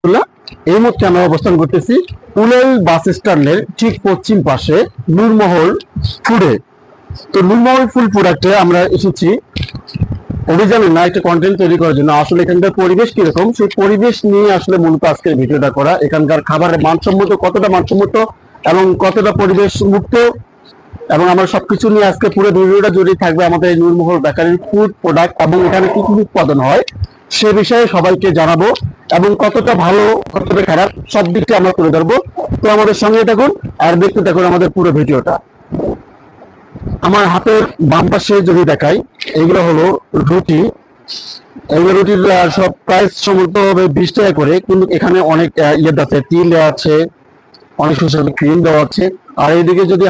এই মুহূর্তে আমরা অবস্থান করতেছি উলেল বাস স্ট্যান্ডের ঠিক পশ্চিম পাশে নূরমহল ফুডে। তো নূরমহল ফুড প্রোডাক্টে আমরা এসেছি অভিযানে না একটা কন্টেন্ট তৈরি করার জন্য। আসলে এখানকার পরিবেশ কিরকম সেই পরিবেশ নিয়ে আসলে মূলত আজকের ভিডিওটা করা। এখানকার খাবারের মানসম্মত, কতটা মানসম্মত এবং কতটা পরিবেশ মুক্ত, এবং আমরা সবকিছু নিয়ে আজকে পুরো ভিডিওটা জড়িয়ে থাকবে আমাদের এই নূরমহল বেকারির ফুড প্রোডাক্ট এবং এখানে কি কি উৎপাদন হয় সে বিষয়ে সবাইকে জানাবো, এবং কতটা ভালো কতটা খারাপ সব দিকটা আমরা তুলে ধরবো। তো আমাদের সঙ্গে থাকুন আর দেখতে থাকুন আমাদের পুরো ভিডিওটা। আমার হাতের বাম পাশে যদি দেখাই, এগুলো হলো রুটি। এগুলো রুটির সব প্রাইস সম্ভবত হবে 20 টাকা করে, কিন্তু এখানে অনেক ইয়ে আছে, তিল দেওয়া আছে, অনেক সুস্বাদু ক্রিম দেওয়া আছে। আর এইদিকে যদি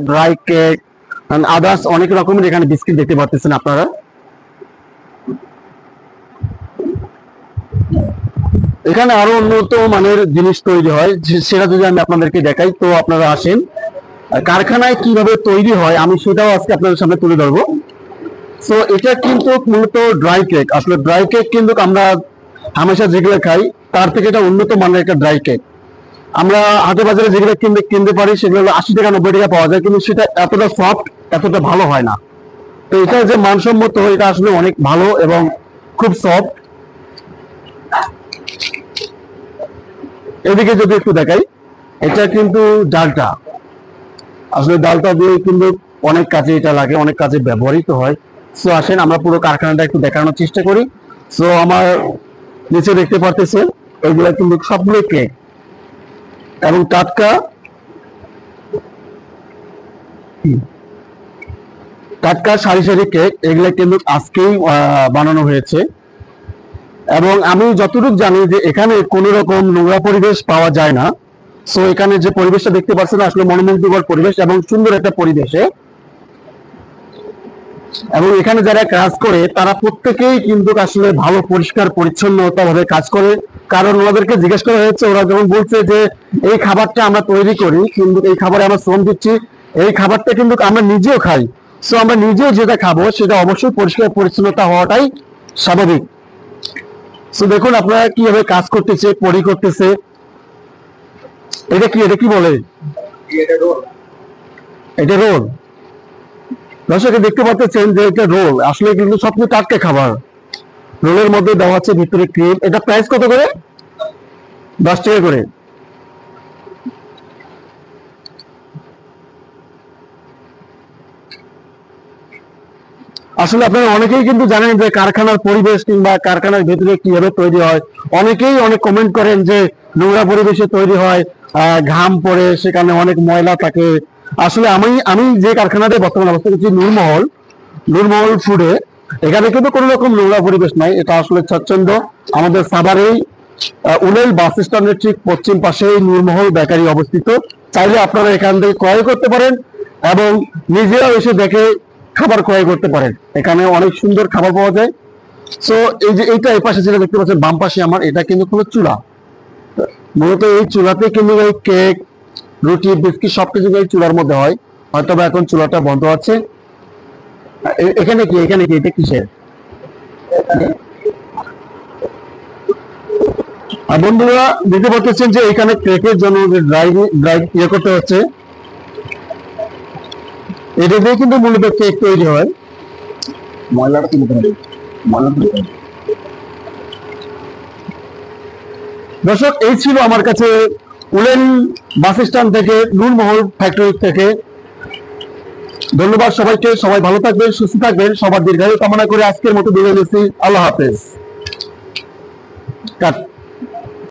ড্রাই কেক, আদার্স অনেক রকমের এখানে বিস্কিট দেখতে পাচ্ছেন আপনারা। এখানে আরো উন্নত মানের জিনিস তৈরি হয়, সেটা যদি আমি আপনাদেরকে দেখাই তো আপনারা আসেন। কারখানায় কিভাবে তৈরি হয় আমি সেটাও আজকে আপনাদের সামনে তুলে ধরবো। সো এটা কিন্তু মূলত ড্রাই কেক। আসলে ড্রাই কেক কিন্তু আমরা হামেশা যেগুলো খাই তার থেকে এটা উন্নত মানের একটা ড্রাই কেক। আমরা হাটে বাজারে যেগুলো কিনতে পারি সেগুলো 80 টাকা 90 টাকা পাওয়া যায়, কিন্তু সেটা এতটা সফট, এতটা ভালো হয় না। তো এটা যে মানসম্মত, এটা আসলে অনেক ভালো এবং খুব সফট। এদিকে যদি একটু দেখাই, এটা কিন্তু ডালটা, আসলে ডালটা দিয়ে কিন্তু অনেক কাজে এটা লাগে, অনেক কাজে ব্যবহৃত হয়। সো আসেন আমরা পুরো কারখানাটা একটু দেখানোর চেষ্টা করি। সো আমার নিচে দেখতে পারতেছেন এগুলো কিন্তু সবগুলো কেক এবং টাটকা টাটকা সারি সারি কেক। এগুলো কিন্তু আজকেই বানানো হয়েছে, এবং আমি যতটুকু জানি যে এখানে কোনো রকম নোংরা পরিবেশ পাওয়া যায় না। সো এখানে যে পরিবেশটা দেখতে পাচ্ছেন আসলে মনোমুগ্ধকর পরিবেশ এবং সুন্দর একটা পরিবেশে, এবং এখানে যারা কাজ করে তারা প্রত্যেকেই কিন্তু আসলে ভালো পরিষ্কার পরিচ্ছন্নতা ভাবে কাজ করে। কারণ ওনাদেরকে জিজ্ঞেস করা হয়েছে, ওরা যখন বলছে যে এই খাবারটা আমরা তৈরি করি, কিন্তু এই খাবারে আমরা শ্রম দিচ্ছি, এই খাবারটা কিন্তু আমরা নিজেও খাই। সো আমরা নিজেও যেটা খাবো সেটা অবশ্যই পরিষ্কার পরিচ্ছন্নতা হওয়াটাই স্বাভাবিক। সো দেখুন আপনারা কিভাবে কাজ করতেছে, পরি করতেছে। এটা কি বলে? এটা রোল। দর্শক দেখতে পাচ্ছেন যে এটা রোল, আসলে কিন্তু সবকিছু টাটকা খাবার। রোলের মধ্যে দেওয়া আছে ভিতরে ক্রিম। এটা প্রাইস কত করে? 10 টাকা করে। আসলে আপনারা অনেকেই কিন্তু জানেন যে কারখানার পরিবেশ কিংবা কারখানার ভেতরে কিভাবে তৈরি হয়। অনেকেই অনেক কমেন্ট করেন যে নোংরা পরিবেশে তৈরি হয়, ঘাম পড়ে, সেখানে অনেক ময়লা থাকে। আসলে আমি যে কারখানাতে বর্তমানে অবস্থা করছি নূরমহল ফুডে, এখানে কিন্তু কোনো রকম নোংরা পরিবেশ নাই। এটা আসলে স্বচ্ছন্দ। আমাদের সাভারেই উলেল বাস স্ট্যান্ডের ঠিক পশ্চিম পাশেই নূরমহল বেকারি অবস্থিত। চাইলে আপনারা এখান থেকে ক্রয় করতে পারেন এবং নিজেরাও এসে দেখে খাবার ক্রয় করতে পারেন। এখানে অনেক সুন্দর খাবার পাওয়া যায়। সো এই যে এইটা এই পাশে যেটা দেখতে পাচ্ছেন বাম পাশে আমার, এটা কিন্তু কোনো চুলা। মূলত এই চুলাতে কিন্তু এই কেক, রুটি, বিস্কিট সবকিছু এই চুলার মধ্যে হয়। হয়তো বা এখন চুলাটা বন্ধ আছে। এখানে কি এটা কিসের? আর বন্ধুরা দেখতে পাচ্ছেন যে এখানে কেকের জন্য যে ড্রাই ইয়ে করতে হচ্ছে, এটা দিয়ে কিন্তু মূলত কেক তৈরি হয়। ময়লাটা তুলতে হবে, দর্শক এই ছিল আমার কাছে উলেন বাস স্ট্যান্ড থেকে, নূরমহল ফ্যাক্টরি থেকে। ধন্যবাদ সবাইকে। সবাই ভালো থাকবেন, সুস্থ থাকবেন, সবার দীর্ঘায়ু কামনা করে আজকের মতো বিদায় নিচ্ছি। আল্লাহ হাফেজ।